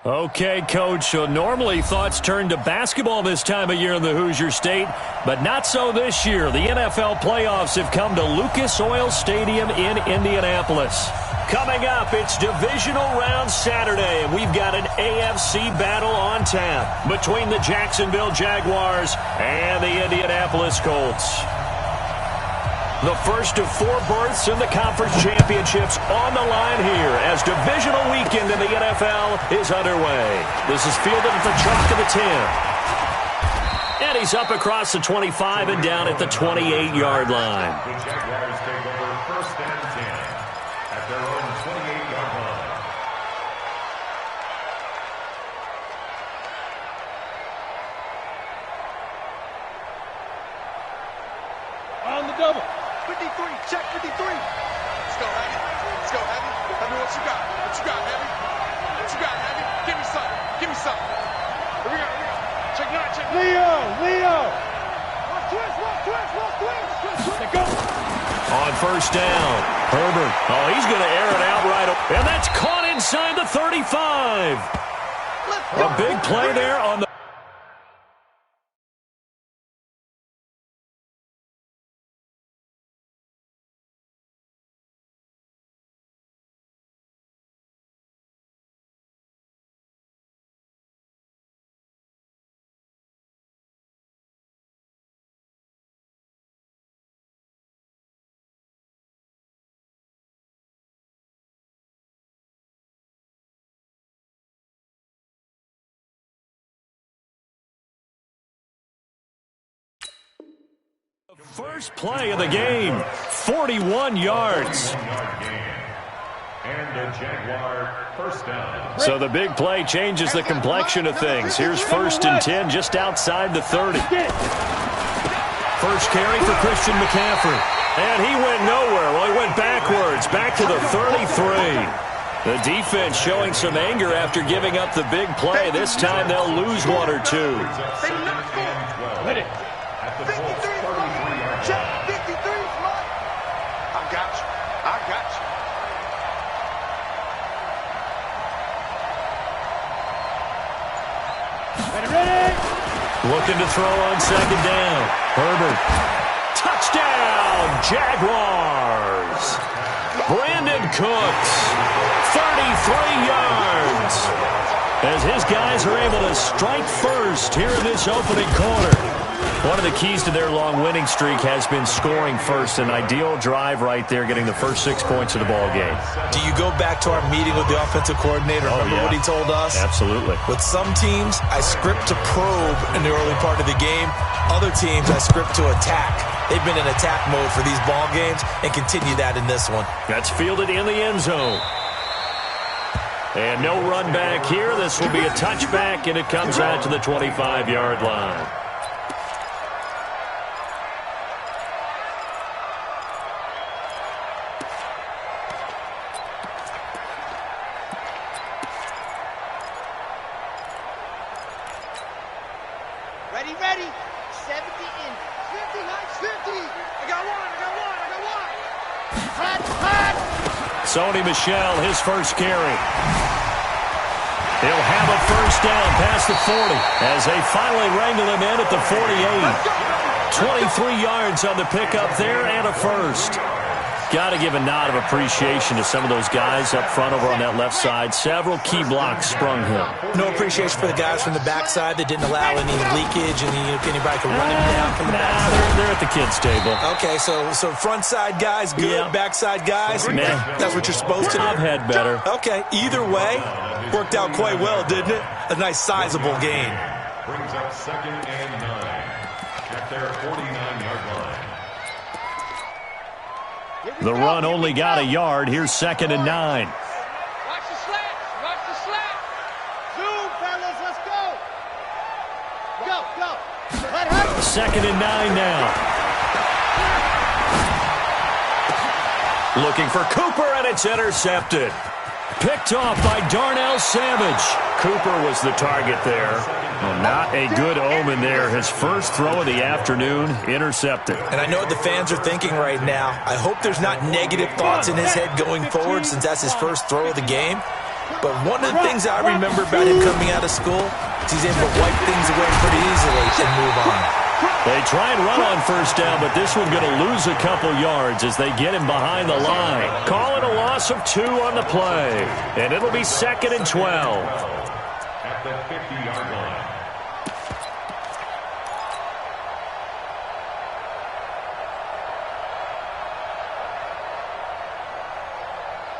Okay, Coach, so normally thoughts turn to basketball this time of year in the Hoosier State, but not so this year. The NFL playoffs have come to Lucas Oil Stadium in Indianapolis. Coming up, it's Divisional Round Saturday, and we've got an AFC battle on tap between the Jacksonville Jaguars and the Indianapolis Colts. The first of 4 berths in the conference championships on the line here as divisional weekend in the NFL is underway. This is fielded at the chalk of the 10. And he's up across the 25 and down at the 28-yard line. The Jaguars take over first and 10 at their own 28-yard line. On the double. 53, check 53. Let's go, Heavy. Let's go, Heavy. Heavy, what you got? What you got, Heavy? What you got, Heavy? Give me something. Give me something. Here we go, here we go. Check 9, check 9. Leo. Walk twist. Let go. On first down, Herbert. Oh, he's going to air it out right up. And that's caught inside the 35. A big play there on the... First play of the game, 41 yards. And the Jaguar first down. So the big play changes the complexion of things. Here's first and 10 just outside the 30. First carry for Christian McCaffrey. And he went nowhere. Well, he went backwards, back to the 33. The defense showing some anger after giving up the big play. This time they'll lose 1 or 2. Hit it. At the Colts 33-yard Check line. 53, Floyd. I got you. Ready. Looking to throw on second down. Herbert. Touchdown, Jaguars. Brandon Cooks, 33 yards. As his guys are able to strike first here in this opening quarter. One of the keys to their long winning streak has been scoring first. An ideal drive right there, getting the first 6 points of the ball game. Do you go back to our meeting with the offensive coordinator? Remember what he told us? Absolutely. With some teams, I script to probe in the early part of the game. Other teams, I script to attack. They've been in attack mode for these ball games and continue that in this one. That's fielded in the end zone. And no run back here. This will be a touchback, and it comes out to the 25-yard line. Ready. 70 in. 50, nice 50. I got one. Hot. Sony Michel, his first carry. He'll have a first down past the 40 as they finally wrangle him in at the 48. 23 yards on the pickup there and a first. Got to give a nod of appreciation to some of those guys up front over on that left side. Several key blocks sprung him. No appreciation for the guys from the backside that didn't allow any leakage and anybody could run him down from the backside. They're at the kids' table. Okay, so front side guys, good. Yeah. Backside guys, that's what you're supposed to do. I've had better. Okay, either way, worked out quite well, didn't it? A nice sizable gain. Brings up second and 9 at their 49-yard line. The run only got a yard. Here's second and 9. Watch the slap. Zoom, fellas, let's go. Go. Let her. Second and 9 now. Looking for Cooper, and it's intercepted. Picked off by Darnell Savage. Cooper was the target there. Well, not a good omen there. His first throw of the afternoon, intercepted. And I know what the fans are thinking right now. I hope there's not negative thoughts in his head going forward since that's his first throw of the game. But one of the things I remember about him coming out of school is he's able to wipe things away pretty easily and move on. They try and run on first down, but this one's going to lose a couple yards as they get him behind the line. Call it a loss of 2 on the play, and it'll be 2nd and 12. At the 50-yard line.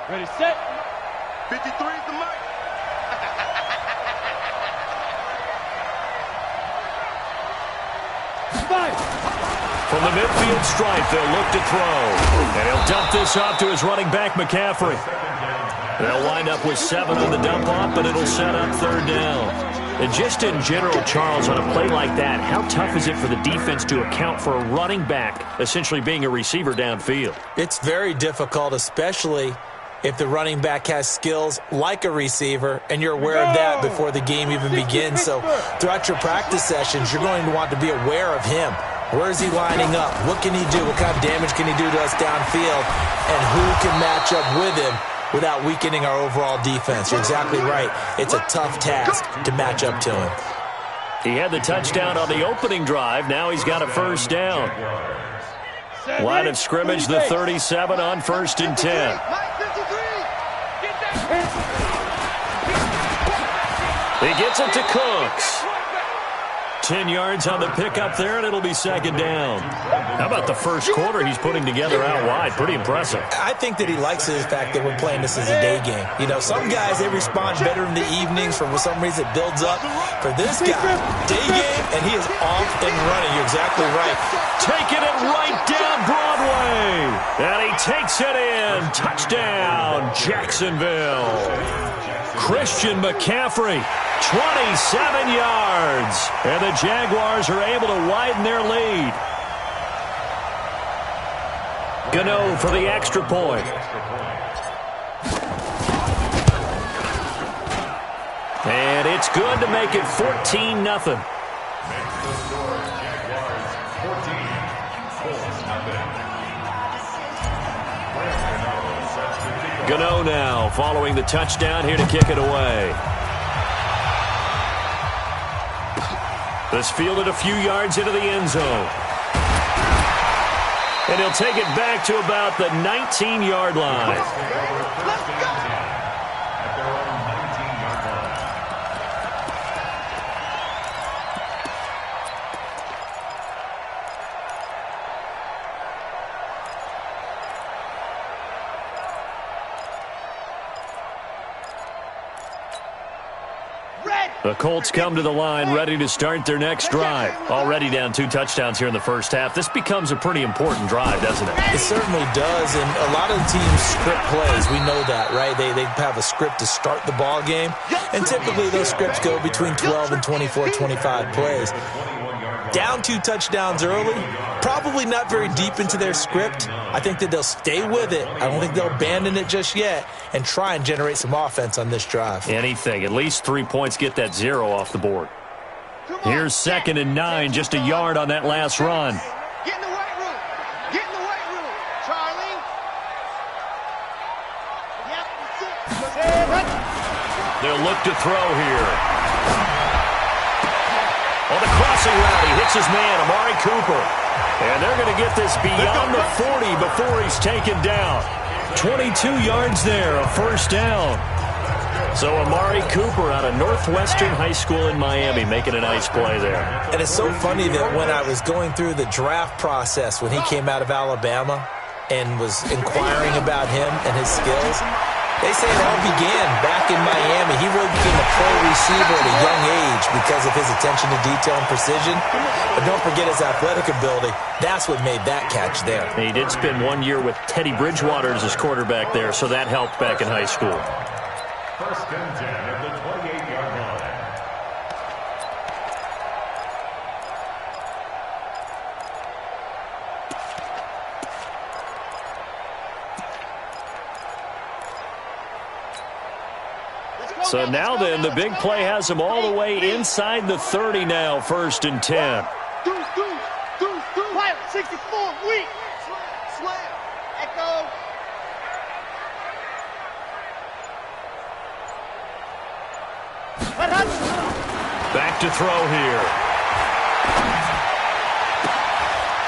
Ready, set. 53 is the mic. From the midfield stripe, they'll look to throw. And he'll dump this off to his running back, McCaffrey. They'll wind up with 7 on the dump off, but it'll set up 3rd down. And just in general, Charles, on a play like that, how tough is it for the defense to account for a running back essentially being a receiver downfield? It's very difficult, especially if the running back has skills like a receiver, and you're aware of that before the game even begins. So throughout your practice sessions, you're going to want to be aware of him. Where is he lining up? What can he do? What kind of damage can he do to us downfield? And who can match up with him without weakening our overall defense? You're exactly right. It's a tough task to match up to him. He had the touchdown on the opening drive. Now he's got a 1st down. Line of scrimmage, the 37 on 1st and 10. He gets it to Cooks. 10 yards on the pickup there, and it'll be 2nd down. How about the first quarter he's putting together out wide? Pretty impressive. I think that he likes the fact that we're playing this as a day game. You know, some guys, they respond better in the evenings. For some reason, it builds up. For this guy, day game, and he is off and running. You're exactly right. Taking it right down Broadway. And he takes it in. Touchdown, Jacksonville. Christian McCaffrey, 27 yards. And the Jaguars are able to widen their lead. Gano for the extra point. And it's good to make it 14-0. Makes the score Jaguars 14, Colts nothing. Gano now following the touchdown here to kick it away. This fielded a few yards into the end zone. And he'll take it back to about the 19-yard line. Let's go! At their own 19-yard line. The Colts come to the line ready to start their next drive. Already down 2 touchdowns here in the first half. This becomes a pretty important drive, doesn't it? It certainly does, and a lot of teams script plays. We know that, right? They have a script to start the ball game, and typically those scripts go between 12 and 24, 25 plays. Down 2 touchdowns early, probably not very deep into their script. I think that they'll stay with it. I don't think they'll abandon it just yet and try and generate some offense on this drive. Anything. At least 3 points, get that 0 off the board. Here's 2nd and 9, just a yard on that last run. Get in the weight room. Get in the weight room, Charlie. Yep, that's it. They'll look to throw here. On the crossing route, he hits his man, Amari Cooper. And they're going to get this beyond the 40 before he's taken down. 22 yards there, a 1st down. So Amari Cooper out of Northwestern High School in Miami making a nice play there. And it's so funny that when I was going through the draft process when he came out of Alabama and was inquiring about him and his skills, they say it all began back in Miami. He really became a pro receiver at a young age because of his attention to detail and precision. But don't forget his athletic ability. That's what made that catch there. He did spend 1 year with Teddy Bridgewater as his quarterback there, so that helped back in high school. 1st and 10 at the 28-yard line. So now then, the big play has him all the way inside the 30 now, 1st and 10. Pilot 64, weak. Slam. Echo. to throw here.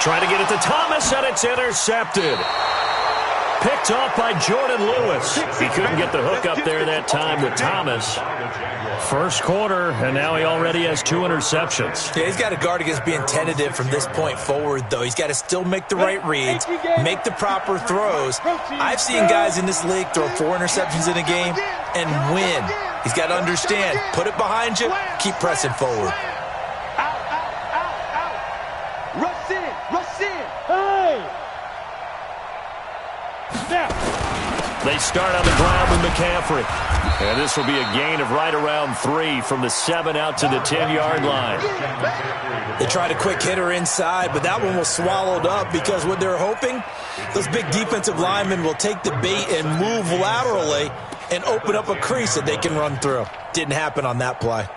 Trying to get it to Thomas, and it's intercepted. Picked off by Jordan Lewis. He couldn't get the hook up there that time with Thomas. First quarter, and now he already has 2 interceptions. Yeah, he's got to guard against being tentative from this point forward, though. He's got to still make the right reads, make the proper throws. I've seen guys in this league throw 4 interceptions in a game and win. He's got to understand, put it behind you, keep pressing forward. They start on the ground with McCaffrey. And this will be a gain of right around 3 from the 7 out to the 10-yard line. They tried a quick hitter inside, but that one was swallowed up because what they're hoping, those big defensive linemen will take the bait and move laterally and open up a crease that they can run through. Didn't happen on that play.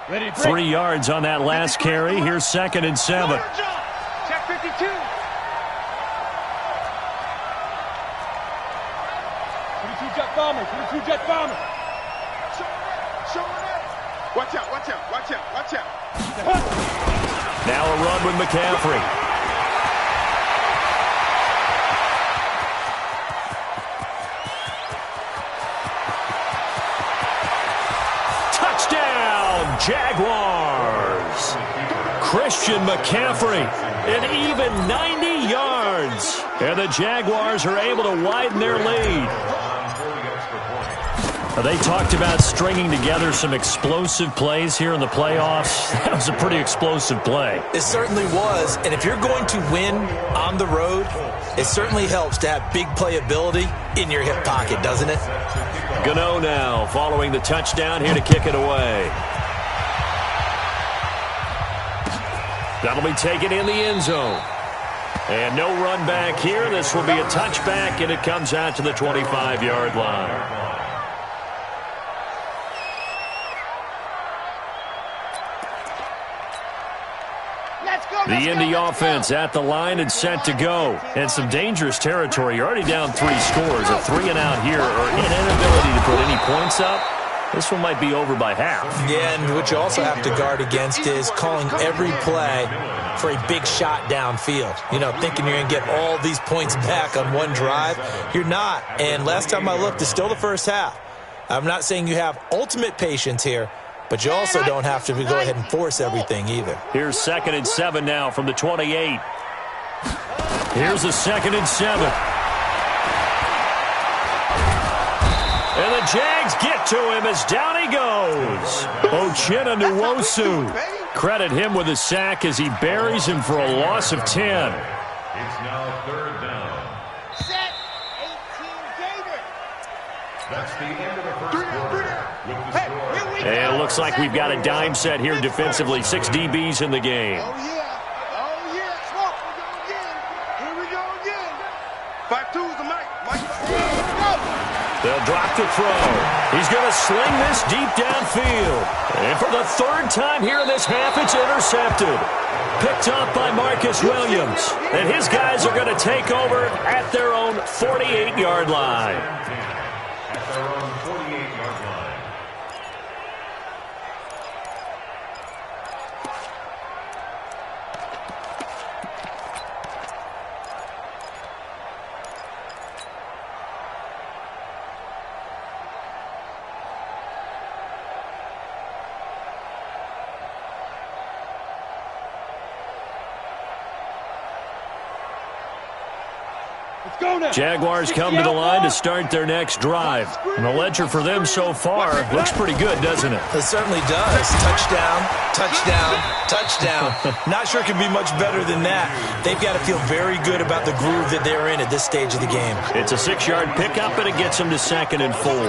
Ready, 3 yards on that last carry. Here's 2nd and 7. Check 52. 22 jet bomber. 22 jet bomber. Show it. Watch out, watch out, watch out, watch out. Now a run with McCaffrey. Touchdown, Jaguars. Christian McCaffrey, an even 90 yards. And the Jaguars are able to widen their lead. They talked about stringing together some explosive plays here in the playoffs. That was a pretty explosive play. It certainly was, and if you're going to win on the road, it certainly helps to have big playability in your hip pocket, doesn't it? Gano now following the touchdown here to kick it away. That'll be taken in the end zone. And no run back here. This will be a touchback, and it comes out to the 25-yard line. The Indy offense at the line and set to go. And some dangerous territory. You're already down 3 scores. A 3-and-out here, or an inability to put any points up. This one might be over by half. Yeah, and what you also have to guard against is calling every play for a big shot downfield. You know, thinking you're going to get all these points back on one drive. You're not. And last time I looked, it's still the first half. I'm not saying you have ultimate patience here, but you also don't have to go ahead and force everything either. Here's 2nd and 7 now from the 28. Here's a 2nd and 7. And the Jags get to him as down he goes. Uchenna Nwosu. Credit him with a sack as he buries him for a loss of 10. It's now 3rd down. Set. 18 Gator. That's the end of the first quarter. With the score. And it looks like we've got a dime set here defensively. 6 DBs in the game. Oh, yeah. Oh, yeah. Smoke. Here we go again. 5-2's the mic. They'll drop the throw. He's going to sling this deep downfield. And for the 3rd time here in this half, it's intercepted. Picked up by Marcus Williams. And his guys are going to take over at their own 48-yard line. At their own 48-yard line. Jaguars come to the line to start their next drive. And the ledger for them so far looks pretty good, doesn't it? It certainly does. Touchdown, touchdown, touchdown. Not sure it can be much better than that. They've got to feel very good about the groove that they're in at this stage of the game. It's a 6-yard pickup, and it gets them to 2nd and 4. 2nd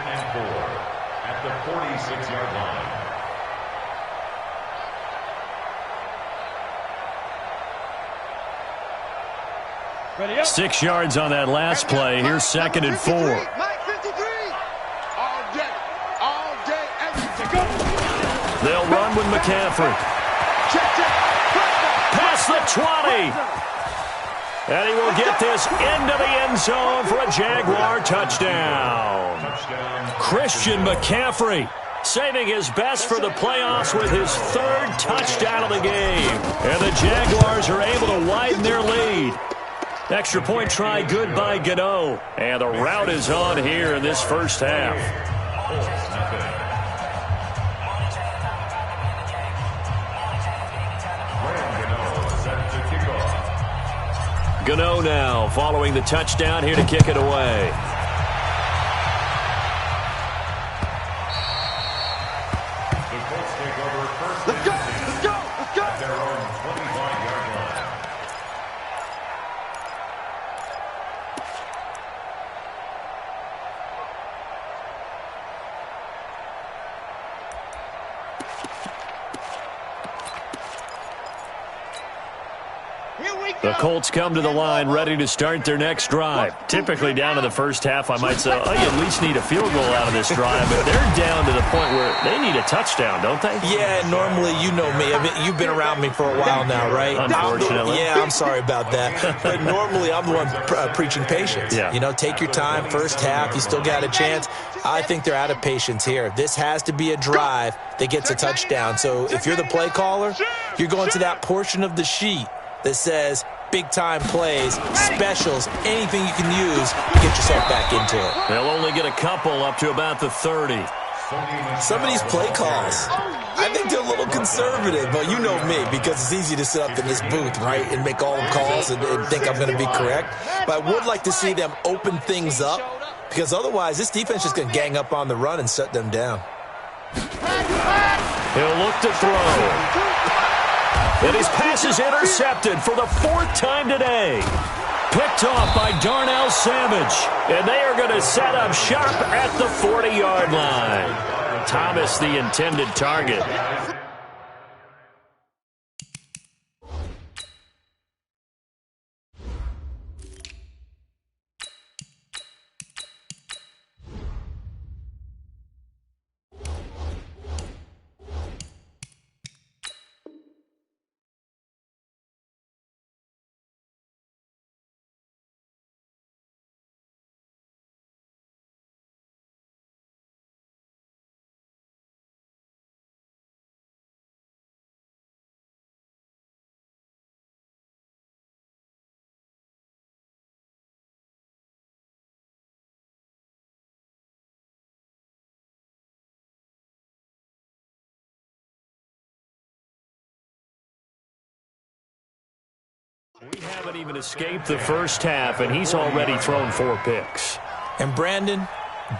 and 4 at the 46-yard line. 6 yards on that last play. Here's 2nd and 4. They'll run with McCaffrey. Past the 20. And he will get this into the end zone for a Jaguar touchdown. Christian McCaffrey saving his best for the playoffs with his third touchdown of the game. And the Jaguars are able to widen their lead. Extra point try good by Gano. And the rout is on here in this first half. Gano now following the touchdown here to kick it away. Let's go! Let's go! Let's go! At their own 25-yard line. The Colts come to the line ready to start their next drive. Typically down in the first half, I might say, oh, you at least need a field goal out of this drive. But they're down to the point where they need a touchdown, don't they? Yeah, normally, you know me. I mean, you've been around me for a while now, right? Unfortunately. I'm sorry about that. But normally, I'm the one preaching patience. Yeah. You know, take your time. First half, you still got a chance. I think they're out of patience here. This has to be a drive that gets a touchdown. So if you're the play caller, you're going to that portion of the sheet that says big-time plays, specials, anything you can use to get yourself back into it. They'll only get a couple up to about the 30. Some of these play calls, I think they're a little conservative, but you know me, because it's easy to sit up in this booth, right, and make all the calls and think I'm going to be correct. But I would like to see them open things up, because otherwise this defense is going to gang up on the run and shut them down. He'll look to throw. And his pass is intercepted for the fourth time today. Picked off by Darnell Savage. And they are going to set up shop at the 40-yard line. Thomas, the intended target. We haven't even escaped the first half, and he's already thrown 4 picks. And Brandon,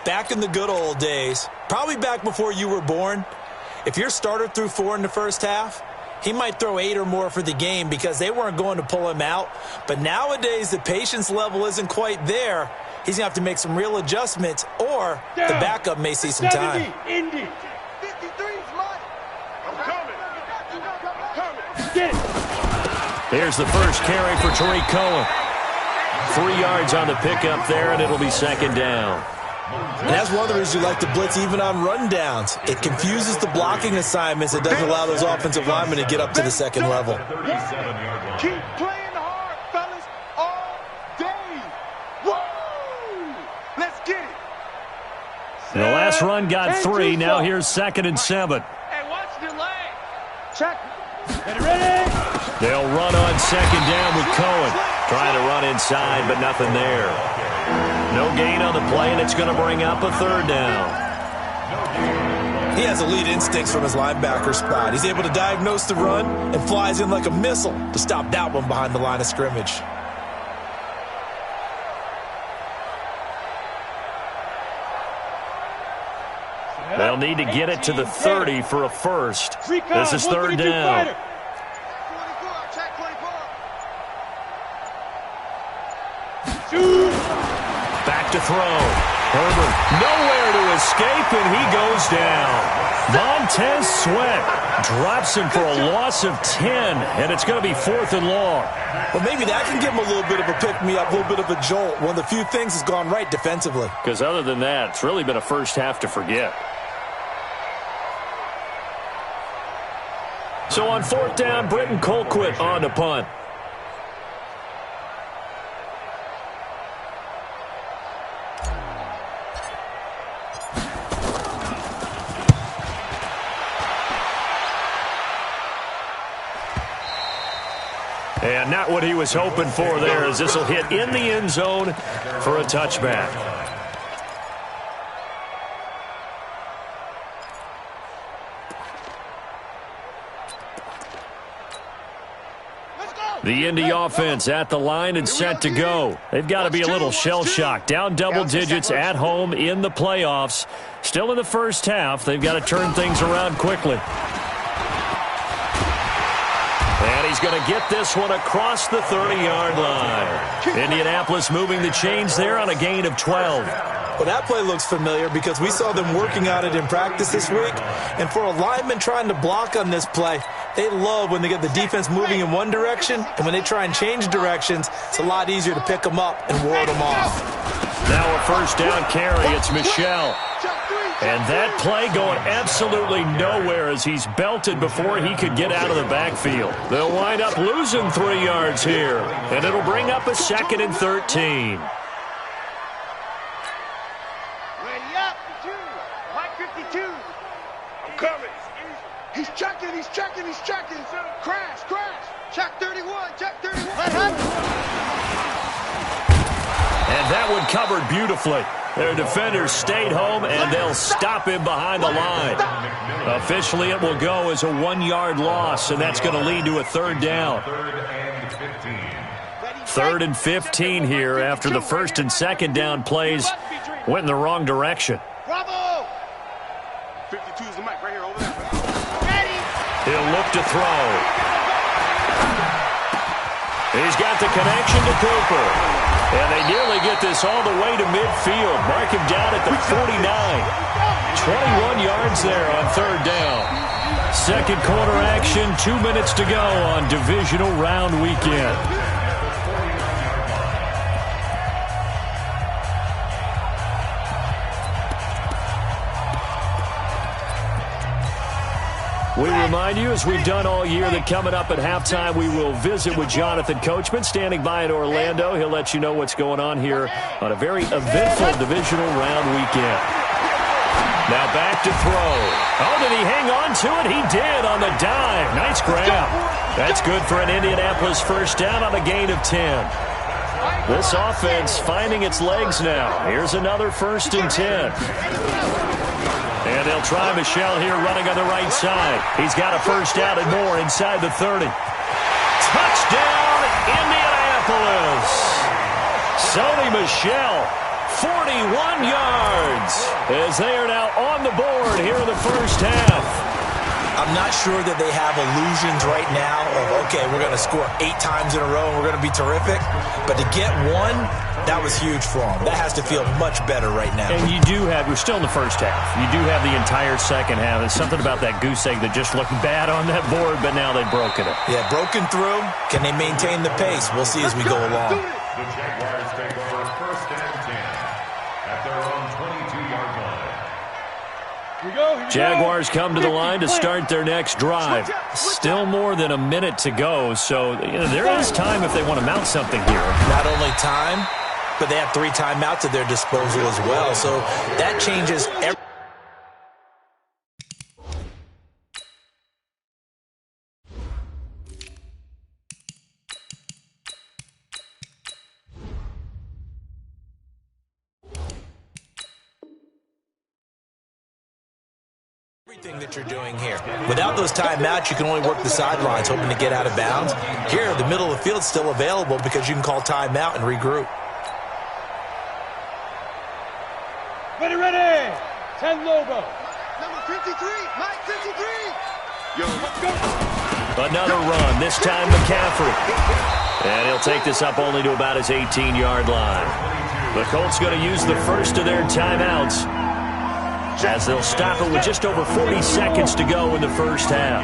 back in the good old days, probably back before you were born, if your starter threw 4 in the first half, he might throw 8 or more for the game because they weren't going to pull him out. But nowadays, the patience level isn't quite there. He's going to have to make some real adjustments, or the backup may see some time. 70, Indy. 53's mine. I'm coming. I'm coming. Get it. Here's the first carry for Tariq Cohen. 3 yards on the pickup there, and it'll be second down. And that's one of the reasons you like to blitz even on rundowns. It confuses the blocking assignments. It doesn't allow those offensive linemen to get up to the second level. Keep playing hard, fellas, all day. Woo! Let's get it. The last run got 3. Now here's 2nd and 7. Hey, watch your leg. Check. Ready? They'll run on second down with Cohen. Trying to run inside, but nothing there. No gain on the play, and it's going to bring up a 3rd down. He has elite instincts from his linebacker spot. He's able to diagnose the run and flies in like a missile to stop that one behind the line of scrimmage. They'll need to get it to the 30 for a first. This is 3rd down. Back to throw. Herbert nowhere to escape, and he goes down. Montez Sweat drops him for a loss of 10, and it's going to be 4th and long. Well, maybe that can give him a little bit of a pick-me-up, a little bit of a jolt. One of the few things has gone right defensively. Because other than that, it's really been a first half to forget. So on 4th down, Britton Colquitt on to punt. Yeah, not what he was hoping for there, as this will hit in the end zone for a touchback. The Indy offense at the line and set to go. They've got to be a little shell-shocked. Down double digits at home in the playoffs. Still in the first half. They've got to turn things around quickly. And he's going to get this one across the 30-yard line. Indianapolis moving the chains there on a gain of 12. Well, that play looks familiar because we saw them working on it in practice this week. And for a lineman trying to block on this play, they love when they get the defense moving in one direction, and when they try and change directions, it's a lot easier to pick them up and ward them off. Now a first down carry. It's Michel. And that play going absolutely nowhere as he's belted before he could get out of the backfield. They'll wind up losing 3 yards here, and it'll bring up a 2nd and 13. Ready up, 52. I'm coming. He's checking. Crash. Check 31. And that one covered beautifully. Their defenders stayed home, and they'll stop him behind the line. Officially, it will go as a 1-yard loss, and that's going to lead to a 3rd down. 3rd and 15 here after the 1st and 2nd down plays went in the wrong direction. Bravo! 52 is the mic right here over there. Ready! He'll look to throw. He's got the connection to Cooper. And they nearly get this all the way to midfield. Mark him down at the 49. 21 yards there on 3rd down. 2nd quarter action, 2 minutes to go on Divisional Round weekend. We remind you, as we've done all year, that coming up at halftime, we will visit with Jonathan Coachman, standing by in Orlando. He'll let you know what's going on here on a very eventful Divisional Round weekend. Now back to throw. Oh, did he hang on to it? He did on the dive. Nice grab. That's good for an Indianapolis first down on a gain of 10. This offense finding its legs now. Here's another 1st and 10. And they'll try Michel here running on the right side. He's got a first down and more inside the 30. Touchdown, Indianapolis. Sony Michel, 41 yards, as they are now on the board here in the first half. I'm not sure that they have illusions right now of, okay, we're going to score 8 times in a row and we're going to be terrific. But to get one, that was huge for them. That has to feel much better right now. And you do have, we're still in the first half. You do have the entire second half. There's something about that goose egg that just looked bad on that board, but now they've broken it. Yeah, broken through. Can they maintain the pace? We'll see as we go along. The Jaguars take over 1st and 10 at their own 22-yard line. Jaguars come to the line to start their next drive. Still more than a minute to go, so there is time if they want to mount something here. Not only time, but they have 3 timeouts at their disposal as well, so that changes everything. That you're doing here. Without those timeouts, you can only work the sidelines, hoping to get out of bounds. Here, the middle of the field's still available because you can call timeout and regroup. Ready! 10 Lobo. Number 53, Mike 53. Yo, let's go. Another run, this time McCaffrey. And he'll take this up only to about his 18-yard line. The Colts going to use the first of their timeouts, as they'll stop it with just over 40 seconds to go in the first half.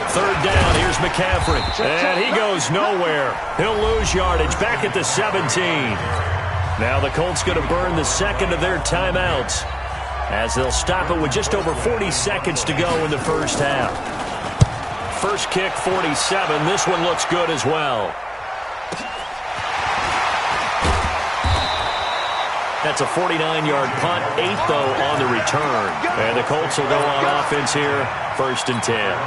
3rd down, here's McCaffrey. And he goes nowhere. He'll lose yardage back at the 17. Now the Colts going to burn the 2nd of their timeouts, as they'll stop it with just over 40 seconds to go in the first half. First kick, 47. This one looks good as well. That's a 49-yard punt, 8th, though, on the return. And the Colts will go on offense here, 1st and 10.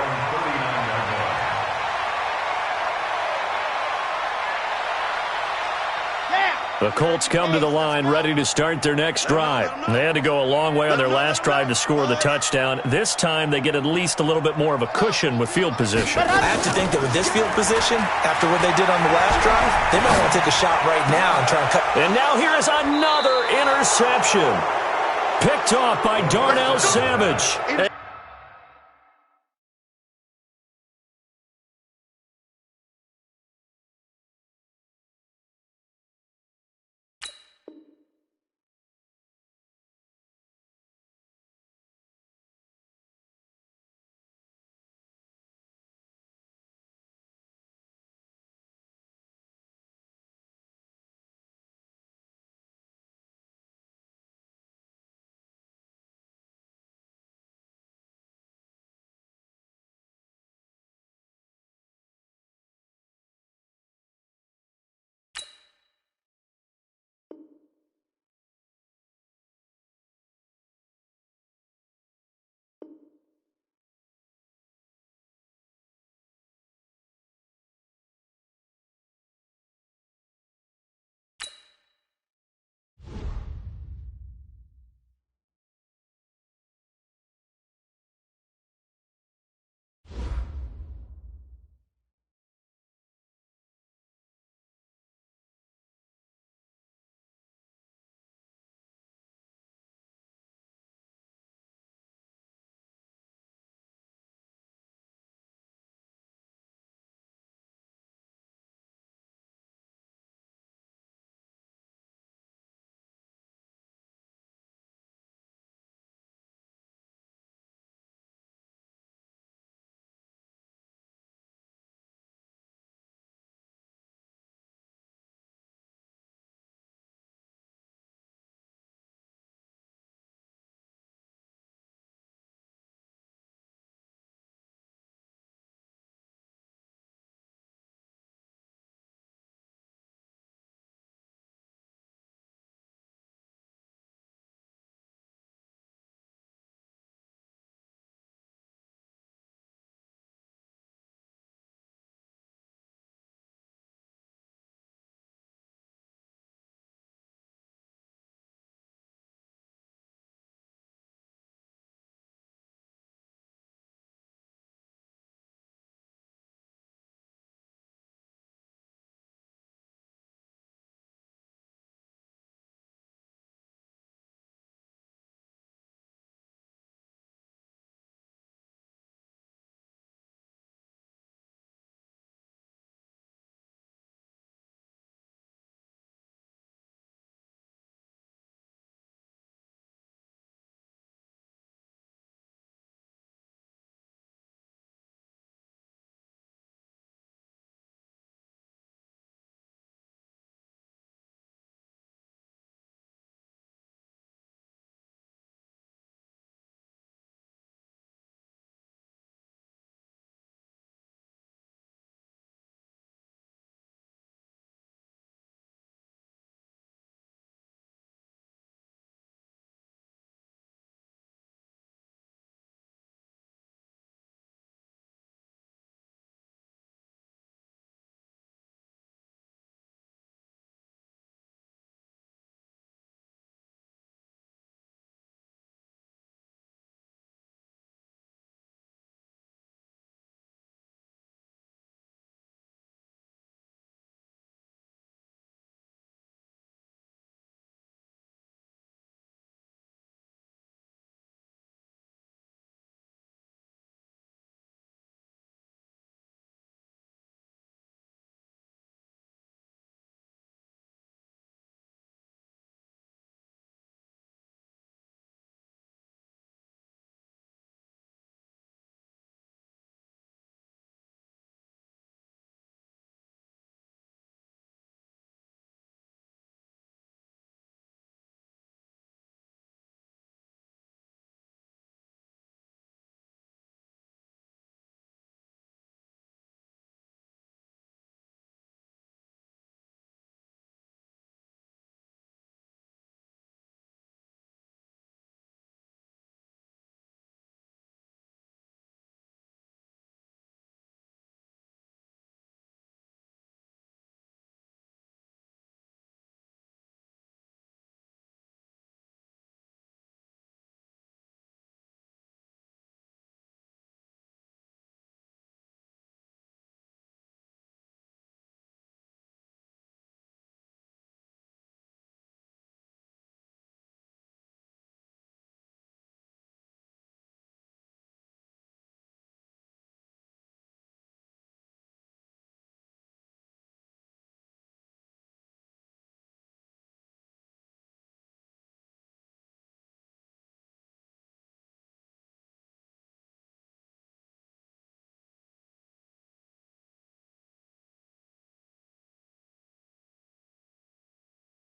The Colts come to the line ready to start their next drive. They had to go a long way on their last drive to score the touchdown. This time they get at least a little bit more of a cushion with field position. I have to think that with this field position, after what they did on the last drive, they might want to take a shot right now and try and cut. And now here is another interception. Picked off by Darnell Savage.